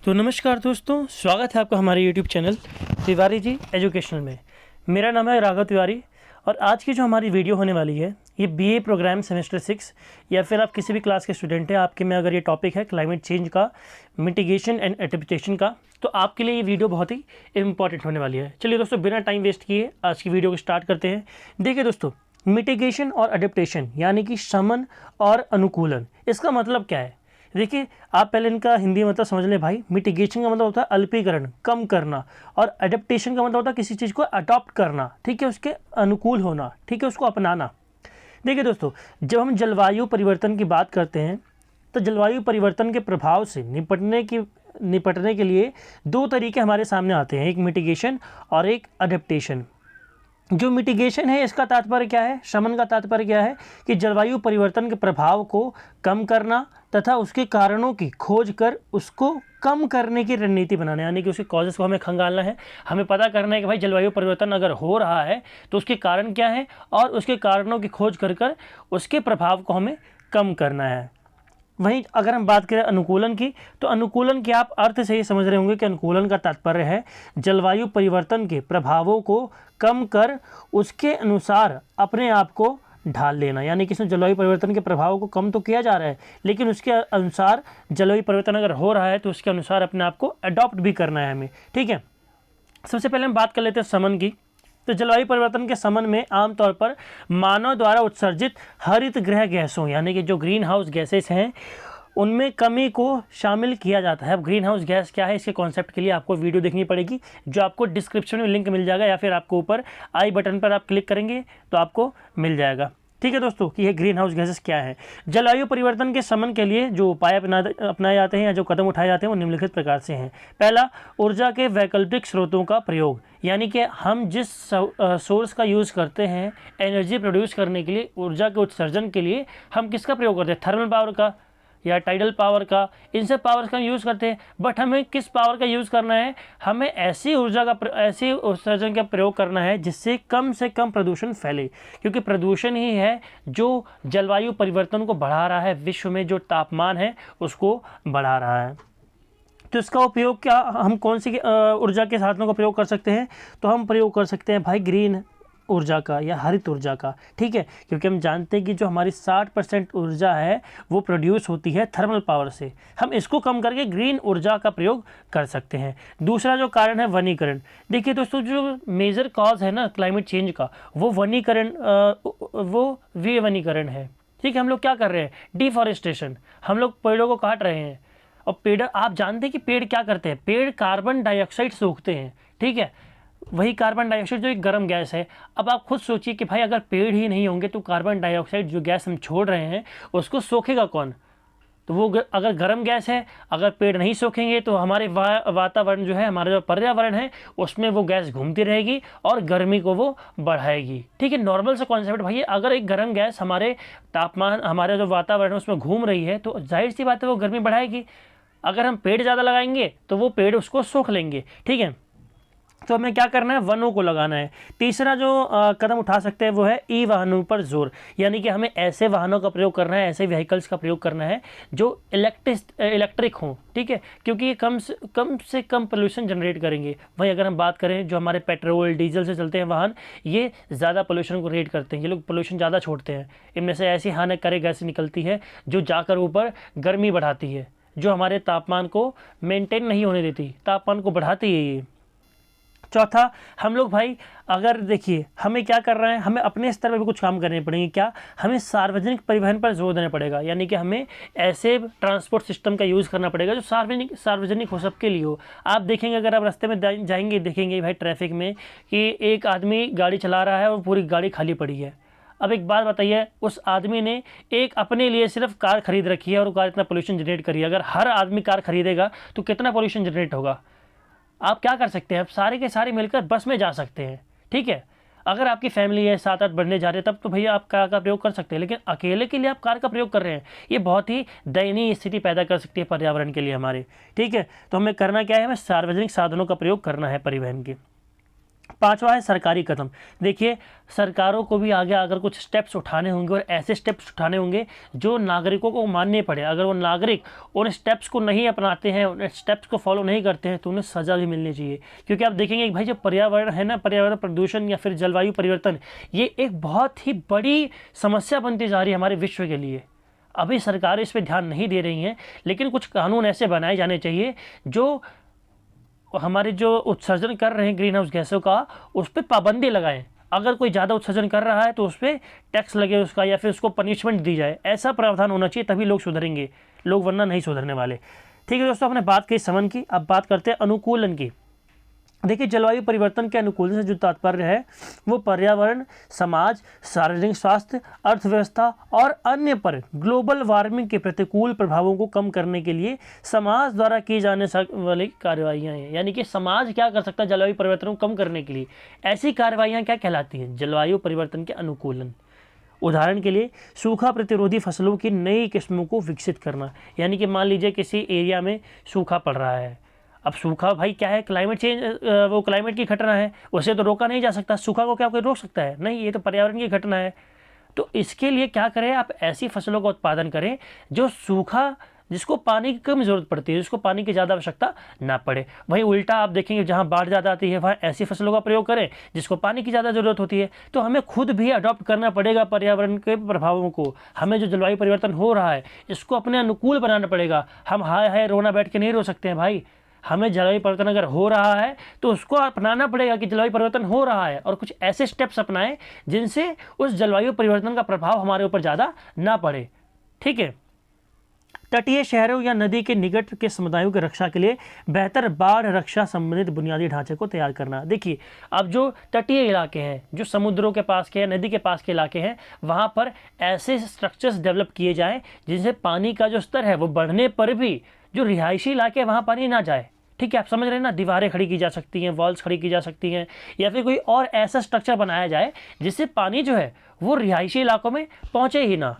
तो नमस्कार दोस्तों, स्वागत है आपका हमारे YouTube channel Tiwari ji educational में। मेरा नाम है राघव तिवारी और आज की जो हमारी वीडियो होने वाली है ये BA प्रोग्राम सेमेस्टर 6 या फिर आप किसी भी क्लास के स्टूडेंट हैं, आपके में अगर ये टॉपिक है क्लाइमेट चेंज का, मिटिगेशन एंड एडेप्टेशन का, तो आपके लिए ये वीडियो बहुत ही इंपॉर्टेंट होने वाली है। चलिए दोस्तों, बिना टाइम वेस्ट किए आज की वीडियो को स्टार्ट करते हैं। देखिए दोस्तों, मिटिगेशन और एडेप्टेशन यानी कि शमन और अनुकूलन, इसका मतलब क्या है? देखिए, आप पहले इनका हिंदी मतलब समझ लें भाई। मिटिगेशन का मतलब होता है अल्पीकरण, कम करना, और एडेप्टेशन का मतलब होता है किसी चीज़ को अडॉप्ट करना, ठीक है, उसके अनुकूल होना, ठीक है, उसको अपनाना। देखिए दोस्तों, जब हम जलवायु परिवर्तन की बात करते हैं तो जलवायु परिवर्तन के प्रभाव से निपटने के लिए दो तरीके हमारे सामने आते हैं, एक मिटिगेशन और एक अडेप्टेशन। जो मिटिगेशन है इसका तात्पर्य क्या है, शमन का तात्पर्य क्या है कि जलवायु परिवर्तन के प्रभाव को कम करना तथा उसके कारणों की खोज कर उसको कम करने की रणनीति बनाना, यानी कि उसके कॉजेस को हमें खंगालना है। हमें पता करना है कि भाई जलवायु परिवर्तन अगर हो रहा है तो उसके कारण क्या है और उसके कारणों की खोज कर उसके प्रभाव को हमें कम करना है। वहीं अगर हम बात करें अनुकूलन की, तो अनुकूलन के आप अर्थ से ही समझ रहे होंगे कि अनुकूलन का तात्पर्य है जलवायु परिवर्तन के प्रभावों को कम कर उसके अनुसार अपने आप को ढाल लेना। यानी कि इसमें जलवायु परिवर्तन के प्रभावों को कम तो किया जा रहा है, लेकिन उसके अनुसार जलवायु परिवर्तन अगर हो रहा है तो उसके अनुसार अपने आप को अडॉप्ट भी करना है हमें, ठीक है। सबसे पहले हम बात कर लेते हैं समन की। तो जलवायु परिवर्तन के समन में आमतौर पर मानव द्वारा उत्सर्जित हरित गृह गैसों यानी कि जो ग्रीन हाउस गैसेस हैं उनमें कमी को शामिल किया जाता है। अब ग्रीन हाउस गैस क्या है, इसके कॉन्सेप्ट के लिए आपको वीडियो देखनी पड़ेगी, जो आपको डिस्क्रिप्शन में लिंक मिल जाएगा, या फिर आपको ऊपर आई बटन पर आप क्लिक करेंगे तो आपको मिल जाएगा, ठीक है दोस्तों, कि ये ग्रीन हाउस गैसेस क्या है। जलवायु परिवर्तन के शमन के लिए जो उपाय अपनाए जाते हैं या जो कदम उठाए जाते हैं वो निम्नलिखित प्रकार से हैं। पहला, ऊर्जा के वैकल्पिक स्रोतों का प्रयोग, यानी कि हम जिस सोर्स का यूज़ करते हैं एनर्जी प्रोड्यूस करने के लिए, ऊर्जा के उत्सर्जन के लिए, हम किसका प्रयोग करते हैं? थर्मल पावर का या टाइडल पावर का, इन सब पावर्स का यूज़ करते हैं। बट हमें किस पावर का यूज़ करना है? हमें ऐसी ऐसी उत्सर्जन का प्रयोग करना है जिससे कम से कम प्रदूषण फैले, क्योंकि प्रदूषण ही है जो जलवायु परिवर्तन को बढ़ा रहा है, विश्व में जो तापमान है उसको बढ़ा रहा है। तो इसका उपयोग क्या, हम कौन सी ऊर्जा के साधनों का प्रयोग कर सकते हैं? तो हम प्रयोग कर सकते हैं भाई ग्रीन ऊर्जा का या हरित ऊर्जा का, ठीक है, क्योंकि हम जानते हैं कि जो हमारी 60% ऊर्जा है वो प्रोड्यूस होती है थर्मल पावर से। हम इसको कम करके ग्रीन ऊर्जा का प्रयोग कर सकते हैं। दूसरा जो कारण है वनीकरण। देखिए दोस्तों, जो मेजर कॉज है ना क्लाइमेट चेंज का, वो वनीकरण, वो वनीकरण है, ठीक है। हम लोग क्या कर रहे हैं? डिफॉरेस्टेशन, हम लोग पेड़ों को काट रहे हैं। और पेड़, आप जानते हैं कि पेड़ क्या करते हैं? पेड़ कार्बन डाइऑक्साइड सोखते हैं, ठीक है, वही कार्बन डाइऑक्साइड जो एक गर्म गैस है। अब आप खुद सोचिए कि भाई अगर पेड़ ही नहीं होंगे तो कार्बन डाइऑक्साइड जो गैस हम छोड़ रहे हैं उसको सोखेगा कौन? तो वो अगर गर्म गैस है, अगर पेड़ नहीं सोखेंगे तो हमारे वातावरण जो है, हमारा जो पर्यावरण है, उसमें वो गैस घूमती रहेगी और गर्मी को वो बढ़ाएगी, ठीक है। नॉर्मल सा कॉन्सेप्ट भाई, अगर एक गर्म गैस हमारे तापमान, हमारे जो वातावरण है उसमें घूम रही है तो जाहिर सी बात है वो गर्मी बढ़ाएगी। अगर हम पेड़ ज़्यादा लगाएंगे तो वो पेड़ उसको सोख लेंगे, ठीक है। तो हमें क्या करना है? वनों को लगाना है। तीसरा जो कदम उठा सकते हैं वो है ई वाहनों पर जोर, यानी कि हमें ऐसे वाहनों का प्रयोग करना है, ऐसे व्हीकल्स का प्रयोग करना है जो इलेक्ट्रिक हों, ठीक है, क्योंकि ये कम से कम पोल्यूशन जनरेट करेंगे। वहीं अगर हम बात करें जो हमारे पेट्रोल डीजल से चलते हैं वाहन, ये ज़्यादा पोल्यूशन को रेट करते हैं, ये लोग पोल्यूशन ज़्यादा छोड़ते हैं। इनमें से ऐसी हानिकारक गैसें निकलती है जो जाकर ऊपर गर्मी बढ़ाती है, जो हमारे तापमान को मेंटेन नहीं होने देती, तापमान को बढ़ाती है ये। चौथा, हम लोग भाई अगर देखिए हमें क्या कर रहे हैं, हमें अपने स्तर पर भी कुछ काम करने पड़ेंगे। क्या? हमें सार्वजनिक परिवहन पर जोर देना पड़ेगा, यानी कि हमें ऐसे ट्रांसपोर्ट सिस्टम का यूज़ करना पड़ेगा जो सार्वजनिक हो, सबके लिए हो। आप देखेंगे, अगर आप रास्ते में जाएंगे देखेंगे भाई ट्रैफिक में कि एक आदमी गाड़ी चला रहा है और पूरी गाड़ी खाली पड़ी है। अब एक बात बताइए, उस आदमी ने एक अपने लिए सिर्फ कार खरीद रखी है और कार इतना पोल्यूशन जनरेट करी है। अगर हर आदमी कार खरीदेगा तो कितना पोल्यूशन जनरेट होगा? आप क्या कर सकते हैं? आप सारे के सारे मिलकर बस में जा सकते हैं, ठीक है। अगर आपकी फैमिली है 7-8 बढ़ने जा रहे हैं तब तो भैया आप कार का प्रयोग कर सकते हैं, लेकिन अकेले के लिए आप कार का प्रयोग कर रहे हैं, ये बहुत ही दयनीय स्थिति पैदा कर सकती है पर्यावरण के लिए हमारे, ठीक है। तो हमें करना क्या है? हमें सार्वजनिक साधनों का प्रयोग करना है परिवहन के। पांचवा है सरकारी कदम। देखिए, सरकारों को भी आगे अगर कुछ स्टेप्स उठाने होंगे और ऐसे स्टेप्स उठाने होंगे जो नागरिकों को मानने पड़े। अगर वो नागरिक उन स्टेप्स को नहीं अपनाते हैं, उन स्टेप्स को फॉलो नहीं करते हैं, तो उन्हें सज़ा भी मिलनी चाहिए। क्योंकि आप देखेंगे कि भाई जो पर्यावरण है ना, पर्यावरण प्रदूषण या फिर जलवायु परिवर्तन, ये एक बहुत ही बड़ी समस्या बनती जा रही है हमारे विश्व के लिए। अभी सरकारें इस पर ध्यान नहीं दे रही हैं, लेकिन कुछ कानून ऐसे बनाए जाने चाहिए जो हमारे जो उत्सर्जन कर रहे हैं ग्रीन हाउस गैसों का, उस पर पाबंदी लगाएं। अगर कोई ज़्यादा उत्सर्जन कर रहा है तो उस पर टैक्स लगे उसका, या फिर उसको पनिशमेंट दी जाए। ऐसा प्रावधान होना चाहिए, तभी लोग सुधरेंगे, लोग वरना नहीं सुधरने वाले। ठीक है दोस्तों, आपने बात की समन की, अब बात करते हैं अनुकूलन की। देखिए, जलवायु परिवर्तन के अनुकूलन से जो तात्पर्य है वो पर्यावरण, समाज, सार्वजनिक स्वास्थ्य, अर्थव्यवस्था और अन्य पर ग्लोबल वार्मिंग के प्रतिकूल प्रभावों को कम करने के लिए समाज द्वारा की जाने वाली कार्रवाइयाँ हैं। यानी कि समाज क्या कर सकता है जलवायु परिवर्तन को कम करने के लिए, ऐसी कार्रवाइयाँ क्या कहलाती हैं? जलवायु परिवर्तन के अनुकूलन। उदाहरण के लिए, सूखा प्रतिरोधी फसलों की नई किस्मों को विकसित करना। यानी कि मान लीजिए किसी एरिया में सूखा पड़ रहा है। अब सूखा भाई क्या है, क्लाइमेट चेंज, वो क्लाइमेट की घटना है, उसे तो रोका नहीं जा सकता। सूखा को क्या कोई रोक सकता है? नहीं, ये तो पर्यावरण की घटना है। तो इसके लिए क्या करें, आप ऐसी फसलों का उत्पादन करें जो सूखा, जिसको पानी की कम ज़रूरत पड़ती है, जिसको पानी की ज़्यादा आवश्यकता ना पड़े। वहीं उल्टा आप देखेंगे, जहाँ बाढ़ ज़्यादा आती है वहाँ ऐसी फसलों का प्रयोग करें जिसको पानी की ज़्यादा ज़रूरत होती है। तो हमें खुद भी अडॉप्ट करना पड़ेगा पर्यावरण के प्रभावों को। हमें जो जलवायु परिवर्तन हो रहा है इसको अपने अनुकूल बनाना पड़ेगा। हम हाय हाय रोना बैठ के नहीं रो सकते हैं भाई। हमें जलवायु परिवर्तन अगर हो रहा है तो उसको अपनाना पड़ेगा कि जलवायु परिवर्तन हो रहा है, और कुछ ऐसे स्टेप्स अपनाएं जिनसे उस जलवायु परिवर्तन का प्रभाव हमारे ऊपर ज़्यादा ना पड़े। ठीक है। तटीय शहरों या नदी के निकट के समुदायों की रक्षा के लिए बेहतर बाढ़ रक्षा संबंधित बुनियादी ढांचे को तैयार करना। देखिए, अब जो तटीय इलाके हैं, जो समुद्रों के पास के, नदी के पास के इलाके हैं, वहाँ पर ऐसे स्ट्रक्चर्स डेवलप किए जाएं जिनसे पानी का जो स्तर है वो बढ़ने पर भी जो रिहायशी इलाके हैं वहाँ पानी ना जाए। ठीक है, आप समझ रहे हैं ना। दीवारें खड़ी की जा सकती हैं, वॉल्स खड़ी की जा सकती हैं, या फिर कोई और ऐसा स्ट्रक्चर बनाया जाए जिससे पानी जो है वो रिहायशी इलाकों में पहुँचे ही ना।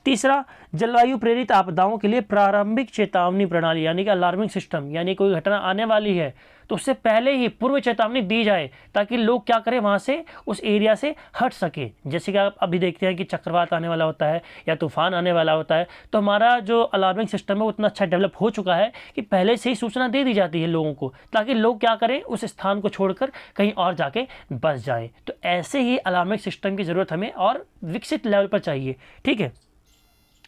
तीसरा, जलवायु प्रेरित आपदाओं के लिए प्रारंभिक चेतावनी प्रणाली, यानी कि अलार्मिंग सिस्टम। यानी कोई घटना आने वाली है तो उससे पहले ही पूर्व चेतावनी दी जाए, ताकि लोग क्या करें, वहाँ से, उस एरिया से हट सके। जैसे कि आप अभी देखते हैं कि चक्रवात आने वाला होता है या तूफान आने वाला होता है, तो हमारा जो अलार्मिंग सिस्टम है वो इतना अच्छा डेवलप हो चुका है कि पहले से ही सूचना दे दी जाती है लोगों को, ताकि लोग क्या करें, उस स्थान को छोड़कर कहीं और जाके बस जाएं। तो ऐसे ही अलार्मिंग सिस्टम की ज़रूरत हमें और विकसित लेवल पर चाहिए। ठीक है।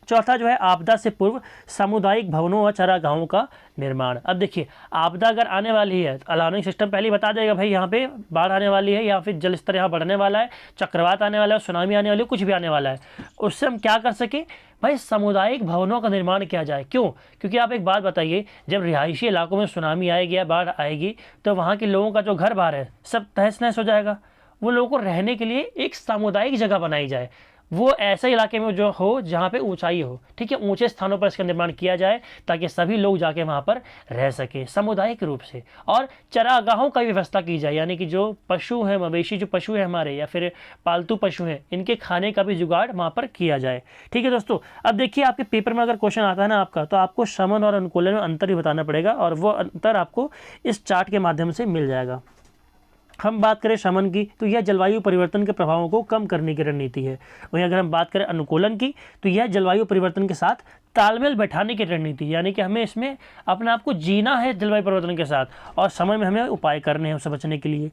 चौथा जो है, आपदा से पूर्व सामुदायिक भवनों और चारागाहों का निर्माण। अब देखिए, आपदा अगर आने वाली है तो अलार्मिंग सिस्टम पहले ही बता देगा भाई यहाँ पे बाढ़ आने वाली है, या फिर जल स्तर यहाँ बढ़ने वाला है, चक्रवात आने वाला है, सुनामी आने वाली है, कुछ भी आने वाला है। उससे हम क्या कर सके भाई, सामुदायिक भवनों का निर्माण किया जाए। क्यों? क्योंकि आप एक बात बताइए, जब रिहायशी इलाकों में सुनामी आएगी या बाढ़ आएगी तो वहाँ के लोगों का जो घर बार है सब तहस नहस हो जाएगा। वो लोगों को रहने के लिए एक सामुदायिक जगह बनाई जाए, वो ऐसे इलाके में जो हो जहाँ पे ऊंचाई हो। ठीक है, ऊंचे स्थानों पर इसका निर्माण किया जाए ताकि सभी लोग जाके वहाँ पर रह सके सामुदायिक रूप से। और चरागाहों का व्यवस्था की जाए, यानी कि जो पशु हैं, मवेशी जो पशु हैं हमारे, या फिर पालतू पशु हैं, इनके खाने का भी जुगाड़ वहाँ पर किया जाए। ठीक है दोस्तों, अब देखिए, आपके पेपर में अगर क्वेश्चन आता है ना आपका, तो आपको शमन और अनुकूलन में अंतर भी बताना पड़ेगा, और वो अंतर आपको इस चार्ट के माध्यम से मिल जाएगा। हम बात करें शमन की, तो यह जलवायु परिवर्तन के प्रभावों को कम करने की रणनीति है। वहीं अगर हम बात करें अनुकूलन की, तो यह जलवायु परिवर्तन के साथ तालमेल बैठाने की रणनीति, यानी कि हमें इसमें अपने आप को जीना है जलवायु परिवर्तन के साथ, और समय में हमें उपाय करने हैं उससे बचने के लिए।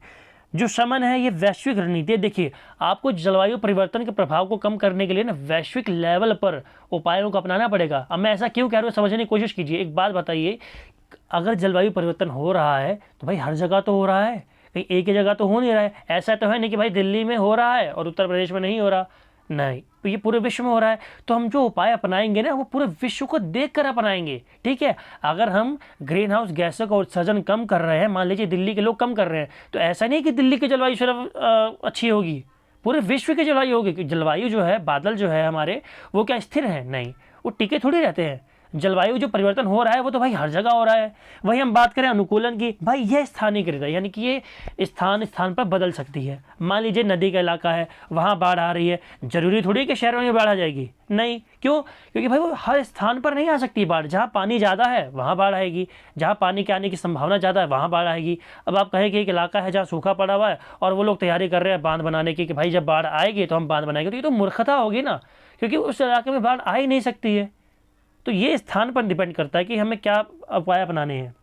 जो शमन है ये वैश्विक रणनीति है। देखिए, आपको जलवायु परिवर्तन के प्रभाव को कम करने के लिए ना वैश्विक लेवल पर उपायों को अपनाना पड़ेगा। अब मैं ऐसा क्यों कह रहा हूँ, समझने की कोशिश कीजिए। एक बात बताइए, अगर जलवायु परिवर्तन हो रहा है तो भाई हर जगह तो हो रहा है, कहीं एक ही जगह तो हो नहीं रहा है। ऐसा तो है नहीं कि भाई दिल्ली में हो रहा है और उत्तर प्रदेश में नहीं हो रहा, नहीं, तो ये पूरे विश्व में हो रहा है। तो हम जो उपाय अपनाएंगे ना वो पूरे विश्व को देखकर अपनाएंगे। ठीक है, अगर हम ग्रीन हाउस गैसों का उत्सर्जन कम कर रहे हैं, मान लीजिए दिल्ली के लोग कम कर रहे हैं, तो ऐसा नहीं कि दिल्ली की जलवायु सिर्फ अच्छी होगी, पूरे विश्व की जलवायु होगी। जलवायु जो है, बादल जो है हमारे, वो क्या स्थिर है? नहीं, वो टिके थोड़ी रहते हैं। जलवायु जो परिवर्तन हो रहा है वो तो भाई हर जगह हो रहा है। वही हम बात करें अनुकूलन की, भाई ये स्थानीयकृत है, यानी कि ये स्थान स्थान पर बदल सकती है। मान लीजिए नदी का इलाका है, वहाँ बाढ़ आ रही है, जरूरी थोड़ी कि शहरों में बाढ़ आ जाएगी, नहीं। क्यों? क्योंकि भाई वो हर स्थान पर नहीं आ सकती बाढ़। जहाँ पानी ज़्यादा है वहाँ बाढ़ आएगी, जहाँ पानी के आने की संभावना ज़्यादा है वहाँ बाढ़ आएगी। अब आप कहें कि एक इलाका है जहाँ सूखा पड़ा हुआ है और वो लोग तैयारी कर रहे हैं बांध बनाने की कि भाई जब बाढ़ आएगी तो हम बांध बनाएंगे, तो ये तो मूर्खता होगी ना, क्योंकि उस इलाके में बाढ़ आ ही नहीं सकती है। तो ये स्थान पर डिपेंड करता है कि हमें क्या उपाय अपनाने हैं।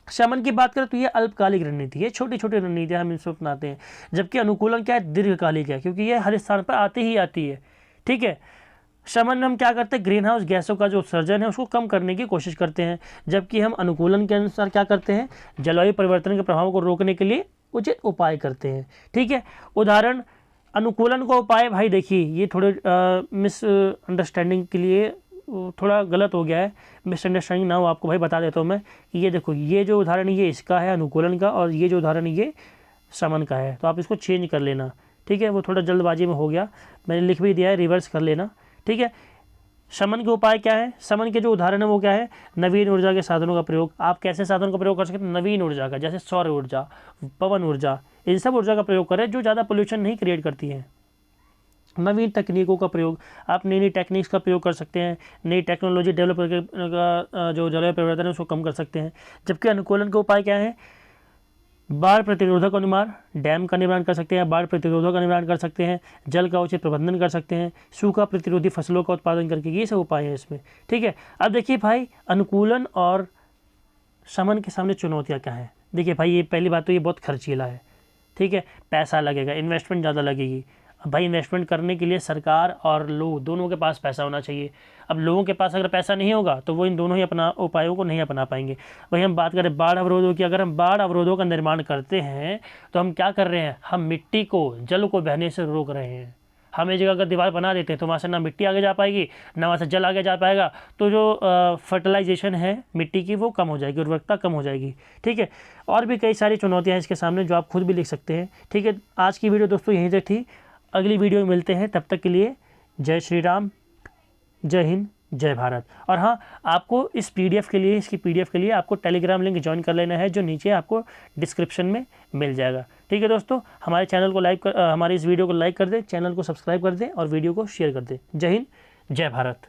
शमन की बात करें तो ये अल्पकालिक रणनीति है, छोटी छोटी रणनीतियाँ हम इसमें अपनाते हैं, जबकि अनुकूलन क्या है, दीर्घकालिक है, क्योंकि ये हर स्थान पर आती ही आती है। ठीक है। शमन में हम क्या करते हैं, ग्रीन हाउस गैसों का जो उत्सर्जन है उसको कम करने की कोशिश करते हैं, जबकि हम अनुकूलन के अनुसार क्या करते हैं, जलवायु परिवर्तन के प्रभाव को रोकने के लिए उचित उपाय करते हैं। ठीक है। उदाहरण, अनुकूलन का उपाय, भाई देखिए ये थोड़े मिसअंडरस्टैंडिंग के लिए थोड़ा गलत हो गया है, मिसअंडरस्टैंडिंग ना हो, आपको भाई बता देता हूँ मैं कि ये देखो, ये जो उदाहरण ये इसका है अनुकूलन का, और ये जो उदाहरण ये शमन का है, तो आप इसको चेंज कर लेना। ठीक है। वो थोड़ा जल्दबाजी में हो गया, मैंने लिख भी दिया है, रिवर्स कर लेना। ठीक है। शमन के उपाय क्या है, शमन के जो उदाहरण है वो क्या है, नवीन ऊर्जा के साधनों का प्रयोग। आप कैसे साधनों का प्रयोग कर सकते हैं, नवीन ऊर्जा का, जैसे सौर ऊर्जा, पवन ऊर्जा, इन सब ऊर्जा का प्रयोग करें जो ज़्यादा पोल्यूशन नहीं क्रिएट करती है। नवीन तकनीकों का प्रयोग, आप नई नई टेक्निक्स का प्रयोग कर सकते हैं, नई टेक्नोलॉजी डेवलप करके जो जलवायु परिवर्तन है उसको कम कर सकते हैं। जबकि अनुकूलन के उपाय क्या है, बाढ़ प्रतिरोधक निर्माण, डैम का निर्माण कर सकते हैं, बाढ़ प्रतिरोधक का निर्माण कर सकते हैं, जल का उचित प्रबंधन कर सकते हैं, सूखा प्रतिरोधी फसलों का उत्पादन करके, ये सब उपाय हैं इसमें। ठीक है। अब देखिए भाई, अनुकूलन और शमन के सामने चुनौतियाँ क्या हैं। देखिए भाई, ये पहली बात तो ये बहुत खर्चीला है। ठीक है। पैसा लगेगा, इन्वेस्टमेंट ज़्यादा लगेगी। अब भाई इन्वेस्टमेंट करने के लिए सरकार और लोग दोनों के पास पैसा होना चाहिए। अब लोगों के पास अगर पैसा नहीं होगा तो वो इन दोनों ही अपना उपायों को नहीं अपना पाएंगे। वही हम बात करें बाढ़ अवरोधों की, अगर हम बाढ़ अवरोधों का निर्माण करते हैं तो हम क्या कर रहे हैं, हम मिट्टी को, जल को बहने से रोक रहे हैं। हम एक जगह अगर दीवार बना देते हैं तो वहाँ से ना मिट्टी आगे जा पाएगी, ना वहाँ से जल आगे जा पाएगा, तो जो फर्टिलाइजेशन है मिट्टी की वो कम हो जाएगी, उर्वरकता कम हो जाएगी। ठीक है। और भी कई सारी चुनौतियाँ हैं इसके सामने जो आप खुद भी लिख सकते हैं। ठीक है। आज की वीडियो दोस्तों यहीं तक थी, अगली वीडियो में मिलते हैं, तब तक के लिए जय श्री राम, जय हिंद, जय भारत। और हाँ, आपको इस पीडीएफ के लिए, इसकी पीडीएफ के लिए आपको टेलीग्राम लिंक ज्वाइन कर लेना है, जो नीचे आपको डिस्क्रिप्शन में मिल जाएगा। ठीक है दोस्तों, हमारे चैनल को हमारी इस वीडियो को लाइक कर दें, चैनल को सब्सक्राइब कर दें और वीडियो को शेयर कर दें। जय हिंद, जय भारत।